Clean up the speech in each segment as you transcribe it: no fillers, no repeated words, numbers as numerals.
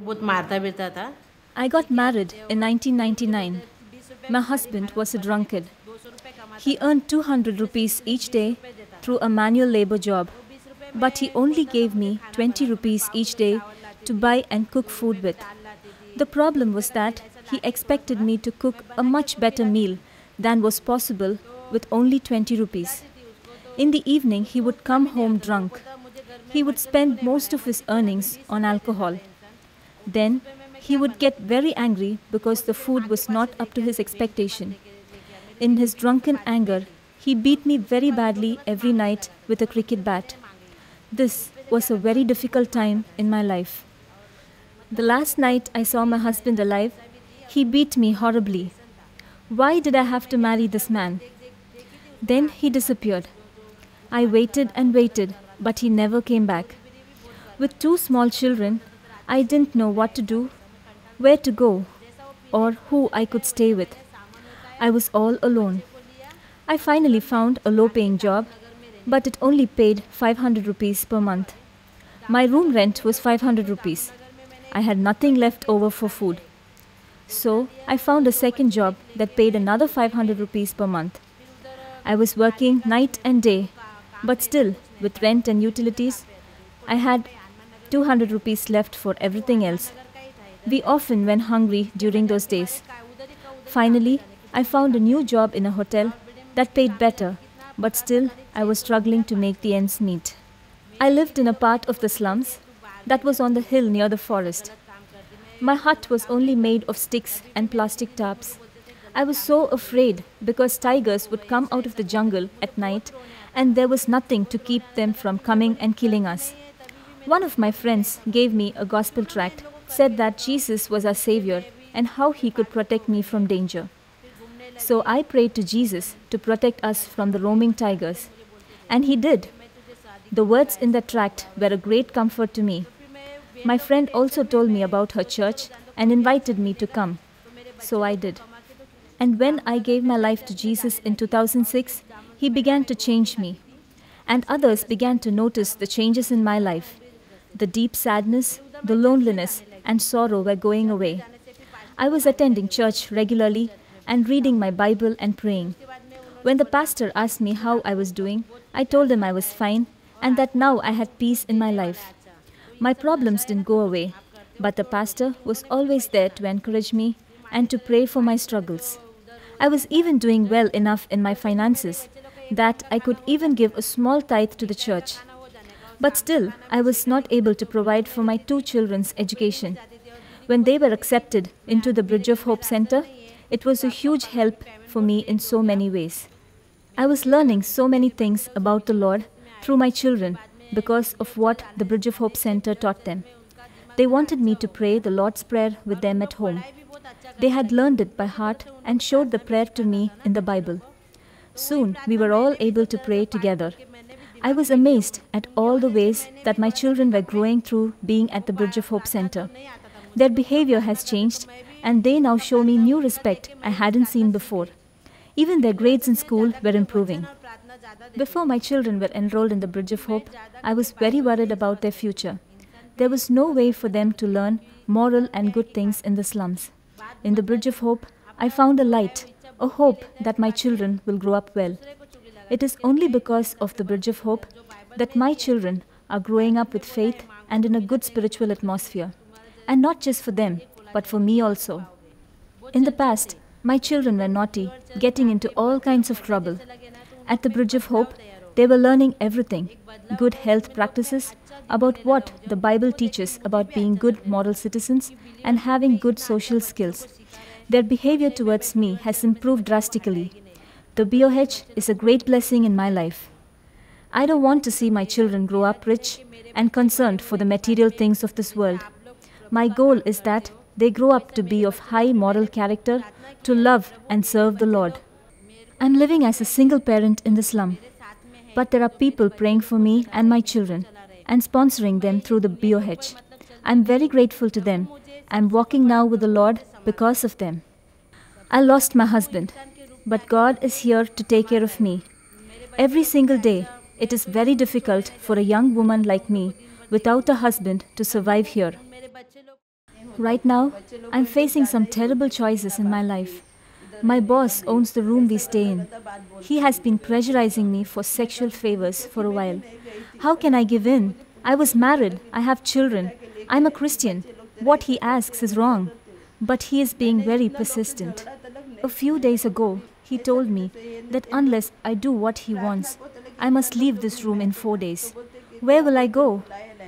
बहुत मारता पीटता था। I got married in 1999. My husband was a drunkard. He earned 200 rupees each day through a manual labor job, but he only gave me 20 rupees each day to buy and cook food with. The problem was that he expected me to cook a much better meal than was possible with only 20 rupees. In the evening, he would come home drunk. He would spend most of his earnings on alcohol. Then, he would get very angry because the food was not up to his expectation. In his drunken anger, he beat me very badly every night with a cricket bat. This was a very difficult time in my life. The last night I saw my husband alive, he beat me horribly. Why did I have to marry this man? Then he disappeared. I waited and waited, but he never came back. With two small children, I didn't know what to do, where to go, or who I could stay with. I was all alone. I finally found a low-paying job, but it only paid 500 rupees per month. My room rent was 500 rupees. I had nothing left over for food. So I found a second job that paid another 500 rupees per month. I was working night and day, but still, with rent and utilities, I had 200 rupees left for everything else. We often went hungry during those days. Finally, I found a new job in a hotel that paid better, but still I was struggling to make the ends meet. I lived in a part of the slums that was on the hill near the forest. My hut was only made of sticks and plastic tarps. I was so afraid because tigers would come out of the jungle at night and there was nothing to keep them from coming and killing us. One of my friends gave me a gospel tract, said that Jesus was our savior and how he could protect me from danger. So I prayed to Jesus to protect us from the roaming tigers. And he did. The words in the tract were a great comfort to me. My friend also told me about her church and invited me to come. So I did. And when I gave my life to Jesus in 2006, he began to change me. And others began to notice the changes in my life. The deep sadness, the loneliness, and sorrow were going away. I was attending church regularly and reading my Bible and praying. When the pastor asked me how I was doing, I told him I was fine and that now I had peace in my life. My problems didn't go away, but the pastor was always there to encourage me and to pray for my struggles. I was even doing well enough in my finances that I could even give a small tithe to the church. But still, I was not able to provide for my two children's education. When they were accepted into the Bridge of Hope Center, it was a huge help for me in so many ways. I was learning so many things about the Lord through my children because of what the Bridge of Hope Center taught them. They wanted me to pray the Lord's Prayer with them at home. They had learned it by heart and showed the prayer to me in the Bible. Soon, we were all able to pray together. I was amazed at all the ways that my children were growing through being at the Bridge of Hope Center. Their behavior has changed, and they now show me new respect I hadn't seen before. Even their grades in school were improving. Before my children were enrolled in the Bridge of Hope, I was very worried about their future. There was no way for them to learn moral and good things in the slums. In the Bridge of Hope, I found a light, a hope that my children will grow up well. It is only because of the Bridge of Hope that my children are growing up with faith and in a good spiritual atmosphere. And not just for them, but for me also. In the past, my children were naughty, getting into all kinds of trouble. At the Bridge of Hope, they were learning everything, good health practices, about what the Bible teaches about being good moral citizens and having good social skills. Their behavior towards me has improved drastically. The BOH is a great blessing in my life. I don't want to see my children grow up rich and concerned for the material things of this world. My goal is that they grow up to be of high moral character, to love and serve the Lord. I'm living as a single parent in the slum, but there are people praying for me and my children and sponsoring them through the BOH. I'm very grateful to them. I'm walking now with the Lord because of them. I lost my husband, but God is here to take care of me. Every single day, it is very difficult for a young woman like me without a husband to survive here. Right now, I'm facing some terrible choices in my life. My boss owns the room we stay in. He has been pressurizing me for sexual favors for a while. How can I give in? I was married, I have children, I'm a Christian. What he asks is wrong. But he is being very persistent. A few days ago, he told me that unless I do what he wants, I must leave this room in 4 days. Where will I go?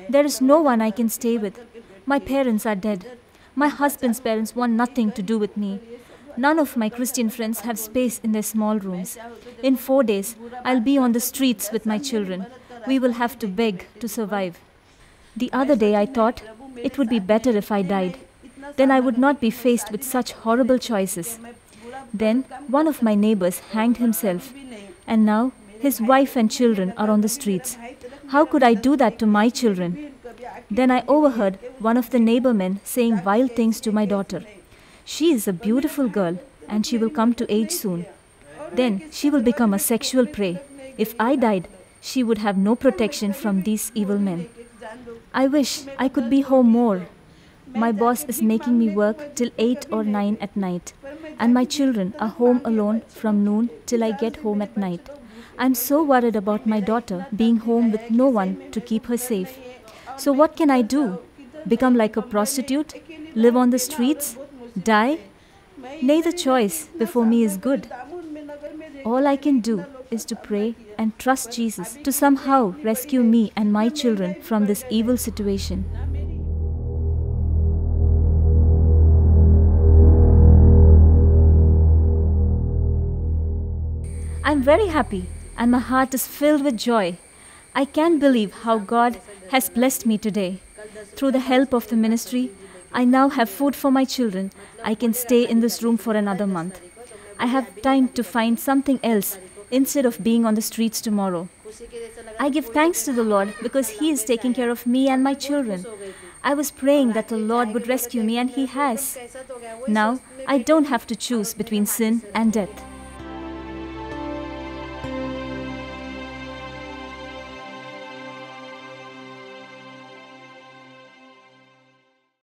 There is no one I can stay with. My parents are dead. My husband's parents want nothing to do with me. None of my Christian friends have space in their small rooms. In 4 days, I'll be on the streets with my children. We will have to beg to survive. The other day I thought it would be better if I died. Then I would not be faced with such horrible choices. Then one of my neighbors hanged himself, and now his wife and children are on the streets. How could I do that to my children? Then I overheard one of the neighbormen saying vile things to my daughter. She is a beautiful girl and she will come to age soon. Then she will become a sexual prey. If I died, she would have no protection from these evil men. I wish I could be home more. My boss is making me work till 8 or 9 at night, and my children are home alone from noon till I get home at night. I'm so worried about my daughter being home with no one to keep her safe. So what can I do? Become like a prostitute? Live on the streets? Die? Nay, the choice before me is good. All I can do is to pray and trust Jesus to somehow rescue me and my children from this evil situation. I'm very happy and my heart is filled with joy. I can't believe how God has blessed me today. Through the help of the ministry, I now have food for my children. I can stay in this room for another month. I have time to find something else instead of being on the streets tomorrow. I give thanks to the Lord because He is taking care of me and my children. I was praying that the Lord would rescue me and He has. Now, I don't have to choose between sin and death.